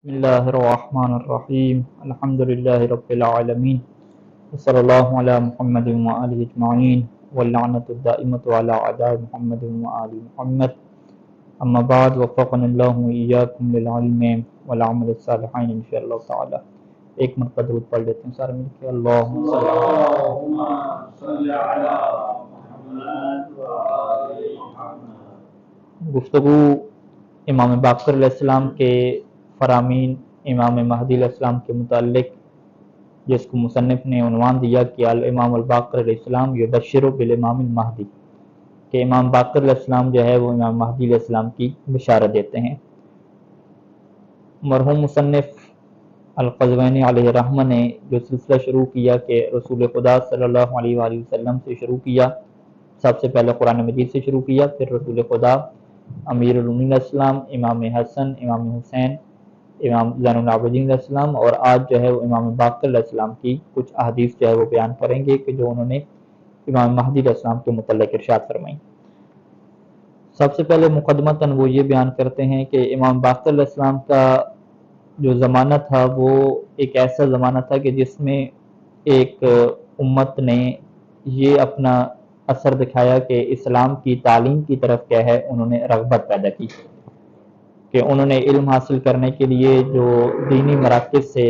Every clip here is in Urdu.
بسم الله الرحمن الرحيم الحمد لله رب العالمين وصلى الله على محمد وآله أجمعين واللعنة الدائمة على أعداء محمد وآل محمد أما بعد وفقنا الله وإياكم للعلم والعمل الصالحين إن شاء الله تعالى. ایک مرتبہ درود پڑھ لیتے ہیں سارے مل کے. اللہم صلی علی محمد وآل محمد. گفتگو امام باقر علیہ السلام کے فرامین امام مہدی علیہ السلام کے متعلق، جس کو مصنف نے عنوان دیا کہ الامام الباقر علیہ السلام یبشر بالامام المہدی، کہ امام باقر علیہ السلام جو ہے وہ امام مہدی علیہ السلام کی بشارت دیتے ہیں. مرحوم مصنف القزوینی علیہ رحمہ نے جو سلسلہ شروع کیا کہ رسول خدا صلی اللہ علیہ وآلہ وسلم سے شروع کیا، سب سے پہلے قرآن مجید سے شروع کیا، پھر رسول خدا، امیر المومنین علیہ السلام، امام حسن، امام حسین، امام زین العابدین علیہ السلام، اور آج جو ہے وہ امام باقر علیہ السلام کی کچھ احادیث جو ہے وہ بیان کریں گے کہ جو انہوں نے امام مہدی علیہ السلام کے متعلق ارشاد فرمائی. سب سے پہلے مقدمتاً وہ یہ بیان کرتے ہیں کہ امام باقر علیہ السلام کا جو زمانہ تھا وہ ایک ایسا زمانہ تھا کہ جس میں ایک امت نے یہ اپنا اثر دکھایا کہ اسلام کی تعلیم کی طرف کیا ہے انہوں نے رغبت پیدا کی، کہ انہوں نے علم حاصل کرنے کے لیے جو دینی مراکز سے،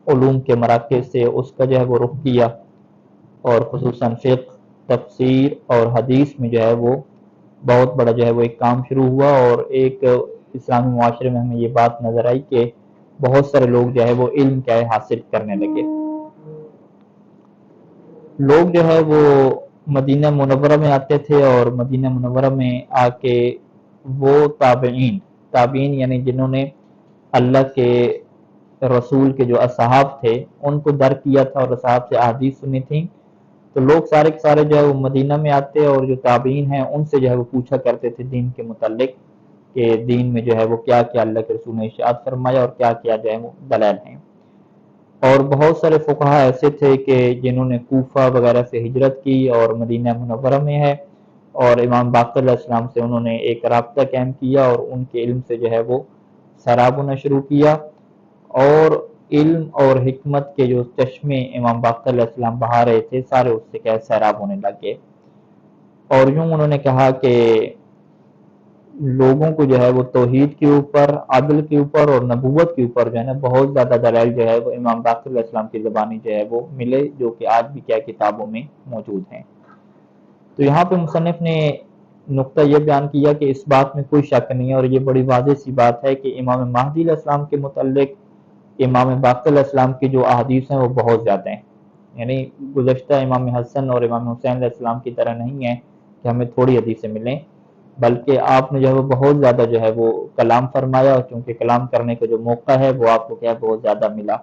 علوم کے مراکز سے اس کا جو ہے وہ رخ کیا، اور خصوصاً فقہ، تفسیر اور حدیث میں جو ہے وہ بہت بڑا جو ہے وہ ایک کام شروع ہوا. اور ایک اسلامی معاشرے میں ہمیں یہ بات نظر آئی کہ بہت سارے لوگ جو ہے وہ علم کیا ہے حاصل کرنے لگے. لوگ جو ہے وہ مدینہ منورہ میں آتے تھے، اور مدینہ منورہ میں آ کے وہ تابعین یعنی جنہوں نے اللہ کے رسول کے جو اصحاب تھے ان کو درک کیا تھا اور اصحاب سے احادیث سنی تھیں، تو لوگ سارے کے سارے جو ہے وہ مدینہ میں آتے اور جو تابعین ہیں ان سے جو ہے وہ پوچھا کرتے تھے دین کے متعلق، کہ دین میں جو ہے وہ کیا کیا اللہ کے رسول نے ارشاد فرمایا اور کیا کیا جو ہے وہ دلائل ہیں. اور بہت سارے فقہا ایسے تھے کہ جنہوں نے کوفہ وغیرہ سے ہجرت کی اور مدینہ منورہ میں ہے، اور امام باقر علیہ السلام سے انہوں نے ایک رابطہ قائم کیا اور ان کے علم سے جو ہے وہ سیراب ہونا شروع کیا، اور علم اور حکمت کے جو چشمے امام باقر علیہ السلام بہا رہے تھے سارے اس سے کیا سیراب ہونے لگے. اور یوں انہوں نے کہا کہ لوگوں کو جو ہے وہ توحید کے اوپر، عدل کے اوپر اور نبوت کے اوپر جو ہے نا بہت زیادہ دلائل جو ہے وہ امام باقر علیہ السلام کی زبانی جو ہے وہ ملے، جو کہ آج بھی کیا کتابوں میں موجود ہیں. تو یہاں پہ مصنف نے نقطہ یہ بیان کیا کہ اس بات میں کوئی شک نہیں ہے اور یہ بڑی واضح سی بات ہے کہ امام مہدی علیہ السلام کے متعلق امام باقر علیہ السلام کی جو احادیث ہیں وہ بہت زیادہ ہیں. یعنی گزشتہ امام حسن اور امام حسین علیہ السلام کی طرح نہیں ہے کہ ہمیں تھوڑی حدیثیں ملیں، بلکہ آپ نے جو ہے وہ بہت زیادہ جو ہے وہ کلام فرمایا، اور چونکہ کلام کرنے کا جو موقع ہے وہ آپ کو کیا بہت زیادہ ملا.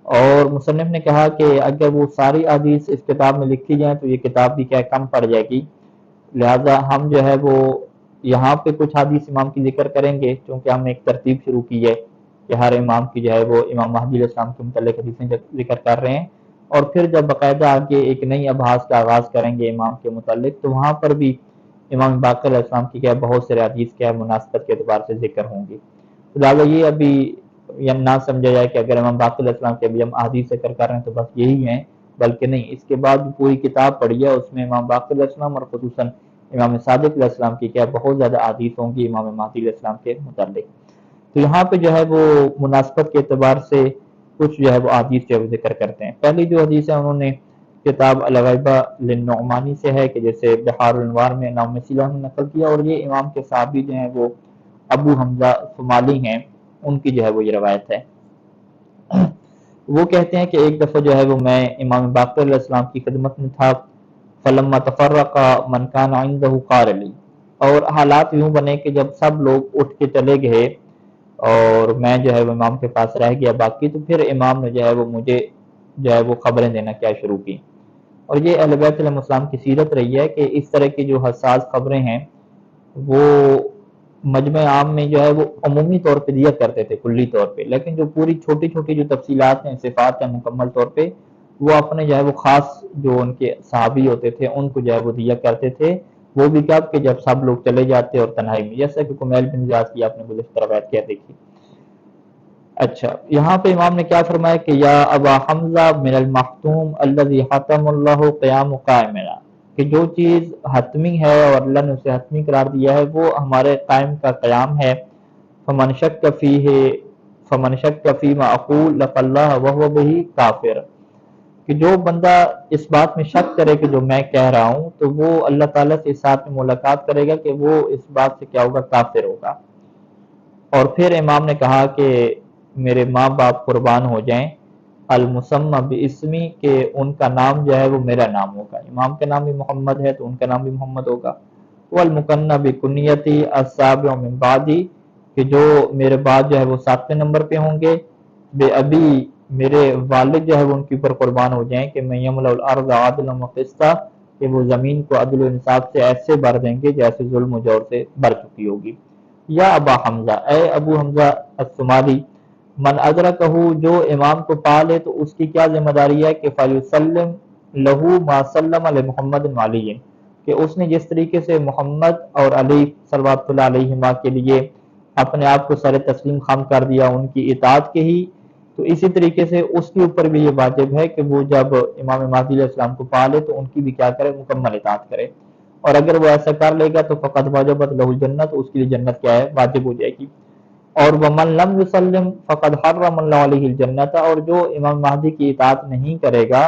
اور مصنف نے کہا کہ اگر وہ ساری احادیث اس کتاب میں لکھی جائیں تو یہ کتاب بھی کیا کم پڑ جائے گی، لہذا ہم جو ہے وہ یہاں پہ کچھ حدیث امام کی ذکر کریں گے، چونکہ ہم نے ایک ترتیب شروع کی ہے کہ ہر امام کی جو ہے وہ امام مہدی علیہ السلام کے متعلق حدیثیں ذکر کر رہے ہیں، اور پھر جب باقاعدہ آگے ایک نئی ابحاث کا آغاز کریں گے امام کے متعلق تو وہاں پر بھی امام باقر علیہ السلام کی کیا بہت سے حدیث کیا مناسبت کے اعتبار سے ذکر ہوں گی. لہٰذا یہ ابھی نہ سمجھا جائے کہ اگر امام باقر علیہ السلام کے ابھی ہم احادیث ذکر کر رہے ہیں تو بس یہی ہیں، بلکہ نہیں، اس کے بعد پوری کتاب پڑھی ہے، اس میں امام باقر علیہ السلام اور خصوصاً امام صادق علیہ السلام کی کیا بہت زیادہ احادیث ہوں گی امام مہدی علیہ السلام کے متعلق. تو یہاں پہ جو ہے وہ مناسبت کے اعتبار سے کچھ جو ہے وہ احادیث جو ہے ذکر کرتے ہیں. پہلی جو حدیث ہے انہوں نے کتاب الغیبہ للنعمانی سے ہے، کہ جیسے بحار الانوار میں نام مسیلہ نے نقل کیا، اور یہ امام کے صحابی جو ہیں وہ ابو حمزہ ثمالی ہیں، ان کی جو ہے وہ یہ روایت ہے. وہ کہتے ہیں کہ ایک دفعہ جو ہے وہ میں امام باقر علیہ السلام کی خدمت میں تھا، فلما تفرق من كان عنده قال لي، اور حالات یوں بنے کہ جب سب لوگ اٹھ کے چلے گئے اور میں جو ہے وہ امام کے پاس رہ گیا باقی، تو پھر امام نے جو ہے وہ مجھے جو ہے وہ خبریں دینا کیا شروع کی. اور یہ اہل بیت علیہ السلام کی سیرت رہی ہے کہ اس طرح کی جو حساس خبریں ہیں وہ مجمع عام میں جو ہے وہ عمومی طور پہ دیا کرتے تھے، کلی طور پہ، لیکن جو پوری چھوٹی چھوٹی جو تفصیلات ہیں، صفات ہیں، مکمل طور پہ وہ اپنے جو ہے وہ خاص جو ان کے صحابی ہوتے تھے ان کو جو ہے وہ دیا کرتے تھے. وہ بھی کب کہ جب سب لوگ چلے جاتے اور تنہائی میں، جیسا کہ کمیل بن زیاد کی آپ نے گزشتہ روایت کیا دیکھی. اچھا، یہاں پہ امام نے کیا فرمایا کہ یا ابا حمزہ من المختوم الذی حتم اللہ قیام قائمنا، کہ جو چیز حتمی ہے اور اللہ نے اسے حتمی قرار دیا ہے وہ ہمارے قائم کا قیام ہے۔ فمن شک فیہ فمن شک فیما اقول لق اللہ وهو به کافر، کہ جو بندہ اس بات میں شک کرے کہ جو میں کہہ رہا ہوں تو وہ اللہ تعالیٰ سے اس ساتھ میں ملاقات کرے گا کہ وہ اس بات سے کیا ہوگا، کافر ہوگا۔ اور پھر امام نے کہا کہ میرے ماں باپ قربان ہو جائیں، المسمى باسمی، کہ ان کا نام جو ہے وہ میرا نام ہوگا، امام کا نام بھی محمد ہے تو ان کا نام بھی محمد ہوگا۔ والمکنى بکنیتی السابع من بعدی، کہ جو میرے بعد جو ہے وہ 7ویں نمبر پہ ہوں گے۔ بے ابی، میرے والد جو ہے وہ ان کے اوپر قربان ہو جائیں کہ میں یملأ الارض عدلا وقسطا، کہ وہ زمین کو عدل و انصاف سے ایسے بھر دیں گے جیسے ظلم و جور سے بھر چکی ہوگی۔ یا ابا حمزہ، اے ابو حمزہ الثمالی، من ادرکہ، جو امام کو پا لے تو اس کی کیا ذمہ داری ہے کہ فلیسلم لہو ما سلم لمحمد علی، کہ اس نے جس طریقے سے محمد اور علی صلوات اللہ علیہما کے لیے اپنے آپ کو سر تسلیم خم کر دیا ان کی اطاعت کے ہی، تو اسی طریقے سے اس کے اوپر بھی یہ واجب ہے کہ وہ جب امام مہدی علیہ السلام کو پا لے تو ان کی بھی کیا کرے، مکمل اطاعت کرے۔ اور اگر وہ ایسا کر لے گا تو فقط وجبت لہ الجنت، اس کے لیے جنت کیا ہے، واجب ہو جائے گی۔ اور ومن لم یسلم فقد حرم اللہ علیہ الجنت، اور جو امام مہدی کی اطاعت نہیں کرے گا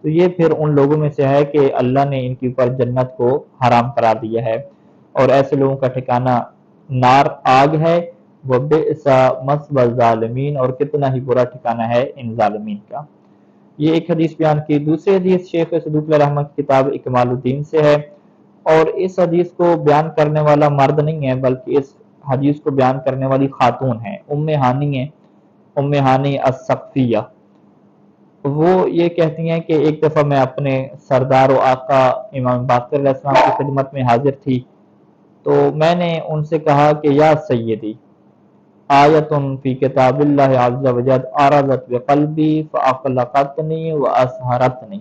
تو یہ پھر ان لوگوں میں سے ہے کہ اللہ نے ان کے اوپر جنت کو حرام قرار دیا ہے، اور ایسے لوگوں کا ٹھکانہ نار آگ ہے۔ وبئس مثوى الظالمین، اور کتنا ہی برا ٹھکانہ ہے ان ظالمین کا۔ یہ ایک حدیث بیان کی۔ دوسری حدیث شیخ صدوق اللہ رحمہ کی کتاب اکمال الدین سے ہے، اور اس حدیث کو بیان کرنے والا مرد نہیں ہے بلکہ اس حدیث کو بیان کرنے والی خاتون ہے، ام ہانی ہے، ام ہانی الثقفیہ۔ وہ یہ کہتی ہیں کہ ایک دفعہ میں اپنے سردار و آقا امام باقر علیہ السلام کی خدمت میں حاضر تھی، تو میں نے ان سے کہا کہ یا سیدی، آیت فی کتاب اللہ عز وجل عرضت بقلبی فاقلقتنی واسحرتنی،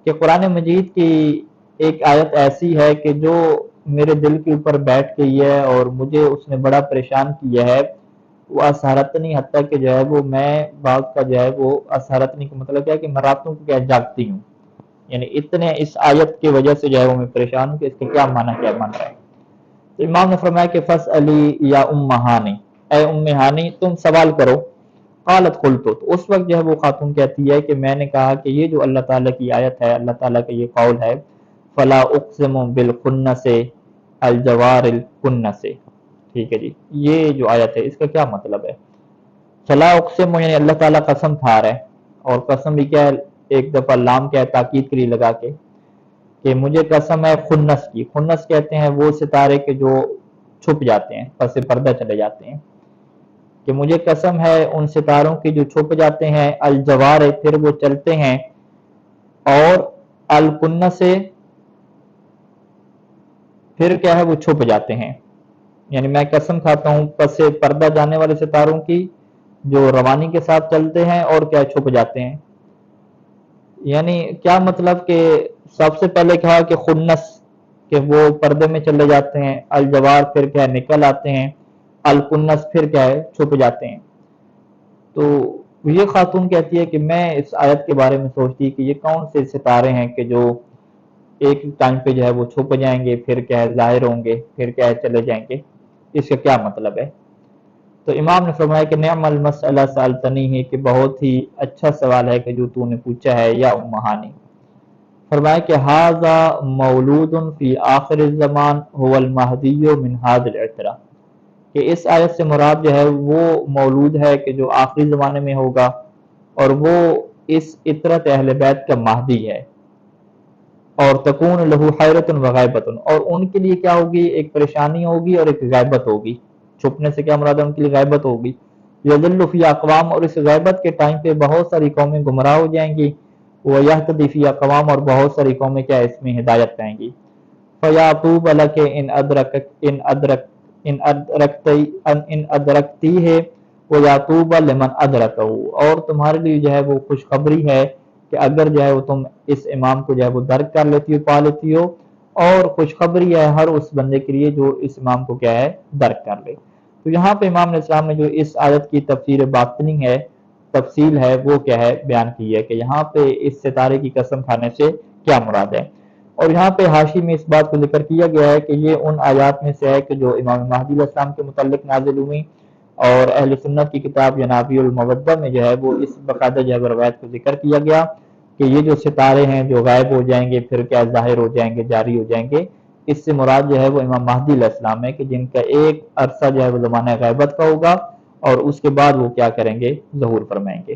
کہ قرآن مجید کی ایک آیت ایسی ہے کہ جو میرے دل کے اوپر بیٹھ گئی ہے اور مجھے اس نے بڑا پریشان کیا ہے۔ وہ اسحرتنی، حتیٰ کہ جو ہے وہ میں بعض کا جو ہے وہ اسحرتنی کا مطلب کیا ہے کہ میں راتوں کو کیا جاگتی ہوں، یعنی اتنے اس آیت کی وجہ سے جو ہے وہ میں پریشان ہوں کہ اس کا کیا معنی کیا بن رہا ہے۔ تو امام نے فرمایا کہ فاسألی یا ام ہانی، اے ام ہانی تم سوال کرو۔ قالت قلت، تو اس وقت جو ہے وہ خاتون کہتی ہے کہ میں نے کہا کہ یہ جو اللہ تعالیٰ کی آیت ہے، اللہ تعالیٰ کا یہ قول ہے، فلا اقسم بالخنس الجوار الکنس، ٹھیک ہے جی، یہ جو آیت ہے اس کا کیا مطلب ہے؟ فلا اقسم یعنی اللہ تعالیٰ قسم کھا رہا ہے، اور قسم بھی کیا ہے، ایک دفعہ لام کیا ہے تاکید کے لیے لگا کے، کہ مجھے قسم ہے خنس کی۔ خنس کہتے ہیں وہ ستارے کے جو چھپ جاتے ہیں، پس پردہ چلے جاتے ہیں، کہ مجھے قسم ہے ان ستاروں کی جو چھپ جاتے ہیں، الجوار پھر وہ چلتے ہیں، اور الکنس سے پھر کیا ہے وہ چھپ جاتے ہیں، یعنی میں قسم کھاتا ہوں پس پردہ جانے والے ستاروں کی جو روانی کے ساتھ چلتے ہیں اور کیا چھپ جاتے ہیں۔ یعنی کیا مطلب کہ سب سے پہلے کہا کہ خنس، کہ وہ پردے میں چلے جاتے ہیں، الجوار پھر کیا ہے نکل آتے ہیں، الکنس پھر کیا ہے چھپ جاتے ہیں۔ تو یہ خاتون کہتی ہے کہ میں اس آیت کے بارے میں سوچتی کہ یہ کون سے ستارے ہیں کہ جو ایک ٹائم پہ جو ہے وہ چھپ جائیں گے، پھر کیا ہے ظاہر ہوں گے، پھر کیا ہے چلے جائیں گے، اس کا کیا مطلب ہے؟ تو امام نے فرمایا کہ نعم المسئلہ سألتنی ہے، کہ بہت ہی اچھا سوال ہے کہ جو تو نے پوچھا ہے یا ام ہانی۔ فرمایا کہ ھذا مولود فی آخر الزمان هو المہدی من ھذا العترہ، کہ اس آیت سے مراد جو ہے وہ مولود ہے کہ جو آخری زمانے میں ہوگا، اور وہ اس عطرت اہل بیت کا مہدی ہے، اور تکون لہو حیرت و غیبت، اور ان کے لیے کیا ہوگی، ایک پریشانی ہوگی اور ایک غیبت ہوگی۔ چھپنے سے کیا مراد ہے، ان کے لیے غیبت ہوگی۔ یضل فی اقوام، اور اس غیبت کے ٹائم پہ بہت ساری قومیں گمراہ ہو جائیں گی، ویہتدی فی اقوام، اور بہت ساری قومیں کیا اس میں ہدایت پائیں گی۔ فیاطوب لک ان ادرکتی ہے ویاطوب لمن ادرکہ، اور تمہارے لیے جو ہے وہ خوشخبری ہے کہ اگر جو ہے وہ تم اس امام کو جو ہے وہ درک کر لیتی ہو، پا لیتی ہو، اور خوشخبری ہے ہر اس بندے کے لیے جو اس امام کو کیا ہے درک کر لے۔ تو یہاں پہ امام علیہ السلام نے جو اس آیت کی تفصیل ہے وہ کیا ہے بیان کی ہے کہ یہاں پہ اس ستارے کی قسم کھانے سے کیا مراد ہے۔ اور یہاں پہ حاشی میں اس بات کو ذکر کیا گیا ہے کہ یہ ان آیات میں سے ہے کہ جو امام مہدی علیہ السلام کے متعلق نازل ہوئی، اور اہل سنت کی کتاب ینابیع المودہ میں جو ہے وہ اس باقاعدہ جو ہے روایت کو ذکر کیا گیا کہ یہ جو ستارے ہیں جو غائب ہو جائیں گے پھر کیا ظاہر ہو جائیں گے، جاری ہو جائیں گے، اس سے مراد جو ہے وہ امام مہدی علیہ السلام ہے کہ جن کا ایک عرصہ جو ہے وہ زمانہ غیبت کا ہوگا اور اس کے بعد وہ کیا کریں گے، ظہور فرمائیں گے۔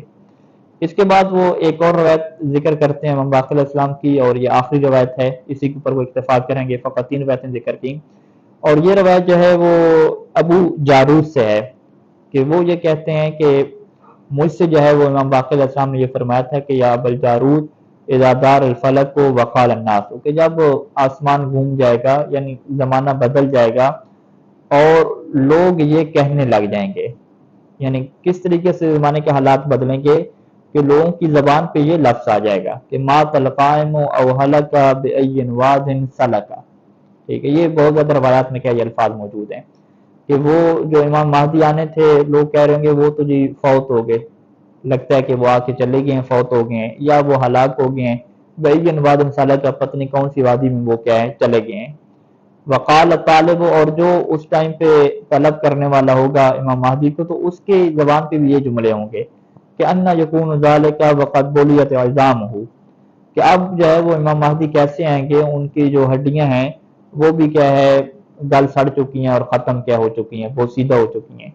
اس کے بعد وہ ایک اور روایت ذکر کرتے ہیں امام باقر علیہ السلام کی، اور یہ آخری روایت ہے، اسی کے اوپر وہ اتفاق کریں گے، فقط 3 روایتیں ذکر کی۔ اور یہ روایت جو ہے وہ ابو جارود سے ہے کہ وہ یہ کہتے ہیں کہ مجھ سے جو ہے وہ امام باقر علیہ السلام نے یہ فرمایا تھا کہ یا ابا الجارود اذا دار الفلک کو وقال الناس، کہ جب آسمان گھوم جائے گا یعنی زمانہ بدل جائے گا اور لوگ یہ کہنے لگ جائیں گے، یعنی کس طریقے سے زمانے کے حالات بدلیں گے کہ لوگوں کی زبان پہ یہ لفظ آ جائے گا کہ ما القائم او ہلک بأی واد سلک۔ ٹھیک ہے، یہ بہت زیادہ روایات میں کیا یہ الفاظ موجود ہیں کہ وہ جو امام مہدی آنے تھے لوگ کہہ رہے ہوں گے وہ تو جی فوت ہو گئے، لگتا ہے کہ وہ آ کے چلے گئے ہیں، فوت ہو گئے ہیں، یا وہ ہلاک ہو گئے ہیں، بأی واد سلک، پتہ نہیں کون سی وادی میں وہ کیا ہے چلے گئے ہیں۔ وقال طالب، اور جو اس ٹائم پہ طلب کرنے والا ہوگا امام مہدی کو تو اس کی زبان پہ بھی یہ جملے ہوں گے کہ انا یکون ذالک وقد بلیت عظامہ، کہ اب جو ہے وہ امام مہدی کیسے آئیں گے، ان کی جو ہڈیاں ہیں وہ بھی کیا ہے گل سڑ چکی ہیں اور ختم کیا ہو چکی ہیں، بوسیدہ ہو چکی ہیں۔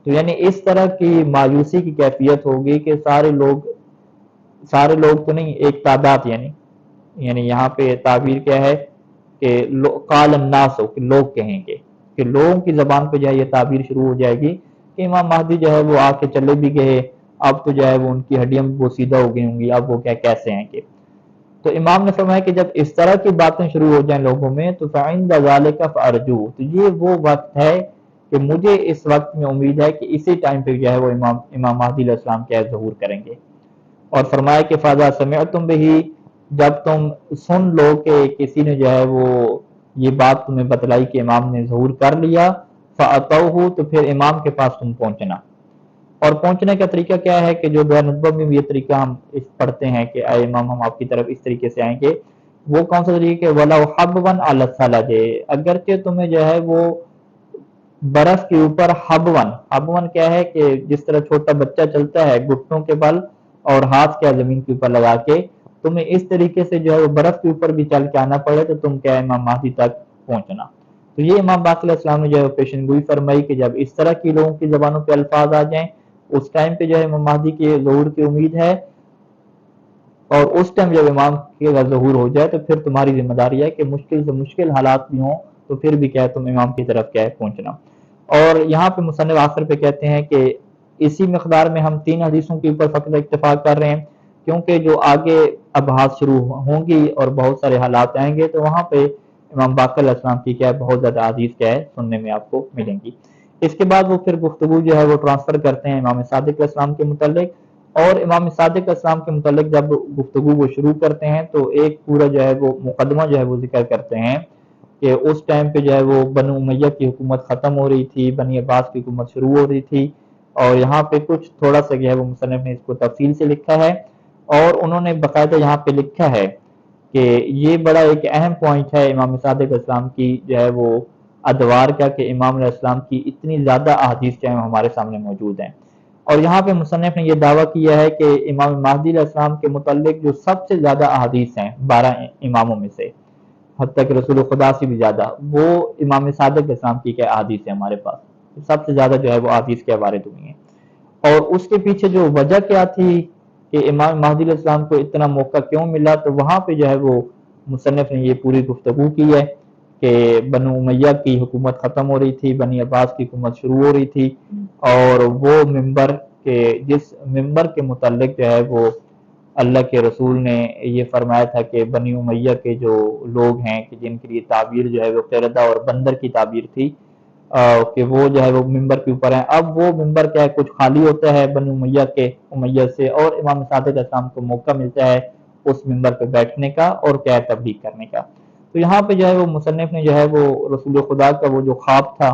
تو یعنی اس طرح کی مایوسی کی کیفیت ہوگی کہ سارے لوگ تو نہیں، ایک تعداد، یعنی یہاں پہ تعبیر کیا ہے کہ قال الناس ہو کہ لوگ کہیں گے، کہ لوگوں کی زبان پہ جو ہے یہ تعبیر شروع ہو جائے گی کہ امام مہدی جو ہے وہ آ کے چلے بھی گئے، اب تو جو ہے وہ ان کی ہڈیاں بوسیدہ ہو گئی ہوں گی، اب وہ کیا کیسے آئیں گے۔ تو امام نے فرمایا کہ جب اس طرح کی باتیں شروع ہو جائیں لوگوں میں تو فعند ذالک فارجو، تو یہ وہ وقت ہے کہ مجھے اس وقت میں امید ہے کہ اسی ٹائم پہ جو ہے وہ امام مہدی علیہ السلام کیا ظہور کریں گے۔ اور فرمایا کہ فاذا سمعتم بہ، جب تم سن لو کہ کسی نے جو ہے وہ یہ بات تمہیں بتلائی کہ امام نے ظہور کر لیا، فاتوہ، تو پھر امام کے پاس تم پہنچنا۔ اور پہنچنے کا طریقہ کیا ہے کہ جو بیان نبوت میں بھی یہ طریقہ ہم پڑھتے ہیں کہ اے امام ہم آپ کی طرف اس طریقے سے آئیں گے، وہ کون سا طریقہ ہے، وَلَوْ حَبْوًا عَلَى الثَّلَجِ، اگرچہ تمہیں جو ہے وہ برف کے اوپر حبون کیا ہے کہ جس طرح چھوٹا بچہ چلتا ہے گھٹنوں کے بل اور ہاتھ کیا زمین کے اوپر لگا کے، تمہیں اس طریقے سے جو ہے وہ برف کے اوپر بھی چل کے آنا پڑے تو تم کیا امام مہدی تک پہنچنا۔ تو یہ امام باقر علیہ السلام نے جو ہے پیشن گوئی فرمائی کہ جب اس طرح کی لوگوں کی زبانوں پہ الفاظ آ جائیں اس ٹائم پہ جو ہے امام مہدی کے ظہور کی امید ہے، اور اس ٹائم جب امام کا ظہور ہو جائے تو پھر تمہاری ذمہ داری ہے کہ مشکل سے مشکل حالات بھی ہوں تو پھر بھی کیا ہے تم امام کی طرف کیا ہے پہنچنا۔ اور یہاں پہ مصنف آخر پہ کہتے ہیں کہ اسی مقدار میں ہم 3 حدیثوں کے اوپر فقط اتفاق کر رہے ہیں، کیونکہ جو آگے ابحاث شروع ہوں گی اور بہت سارے حالات آئیں گے تو وہاں پہ امام باقر علیہ السلام کی کیا ہے بہت زیادہ حدیث کیا ہے سننے میں آپ کو ملیں گی۔ اس کے بعد وہ پھر گفتگو جو ہے وہ ٹرانسفر کرتے ہیں امام صادق علیہ السلام کے متعلق، اور امام صادق علیہ السلام کے متعلق جب گفتگو وہ شروع کرتے ہیں تو ایک پورا جو ہے وہ مقدمہ جو ہے وہ ذکر کرتے ہیں کہ اس ٹائم پہ جو ہے وہ بنو امیہ کی حکومت ختم ہو رہی تھی، بنی عباس کی حکومت شروع ہو رہی تھی، اور یہاں پہ کچھ تھوڑا سا جو ہے وہ مصنف نے اس کو تفصیل سے لکھا ہے، اور انہوں نے باقاعدہ یہاں پہ لکھا ہے کہ یہ بڑا ایک اہم پوائنٹ ہے امام صادق علیہ السلام کی جو ہے وہ ادوار کا کہ امام علیہ السلام کی اتنی زیادہ احادیث جو ہیں ہمارے سامنے موجود ہیں۔ اور یہاں پہ مصنف نے یہ دعویٰ کیا ہے کہ امام مہدی علیہ السلام کے متعلق جو سب سے زیادہ احادیث ہیں 12 اماموں میں سے، حتیٰ کہ رسول خدا سے بھی زیادہ، وہ امام صادق علیہ السلام کی کیا احادیث ہے ہمارے پاس، سب سے زیادہ جو ہے وہ احادیث کے وارد ہوئی ہیں۔ اور اس کے پیچھے جو وجہ کیا تھی کہ امام مہدی علیہ السلام کو اتنا موقع کیوں ملا، تو وہاں پہ جو ہے وہ مصنف نے یہ پوری گفتگو کی ہے کہ بنو امیہ کی حکومت ختم ہو رہی تھی، بنی عباس کی حکومت شروع ہو رہی تھی، اور وہ ممبر کے جس ممبر کے متعلق جو ہے وہ اللہ کے رسول نے یہ فرمایا تھا کہ بنی امیہ کے جو لوگ ہیں کہ جن کے لیے تعبیر جو ہے وہ قردہ اور بندر کی تعبیر تھی کہ وہ جو ہے وہ ممبر کے اوپر ہیں، اب وہ ممبر کیا ہے کچھ خالی ہوتا ہے بنی امیہ سے، اور امام صادق علیہ السلام کو موقع ملتا ہے اس ممبر پہ بیٹھنے کا اور کیا تبلیغ کرنے کا۔ تو یہاں پہ جو ہے وہ مصنف نے جو ہے وہ رسول خدا کا وہ جو خواب تھا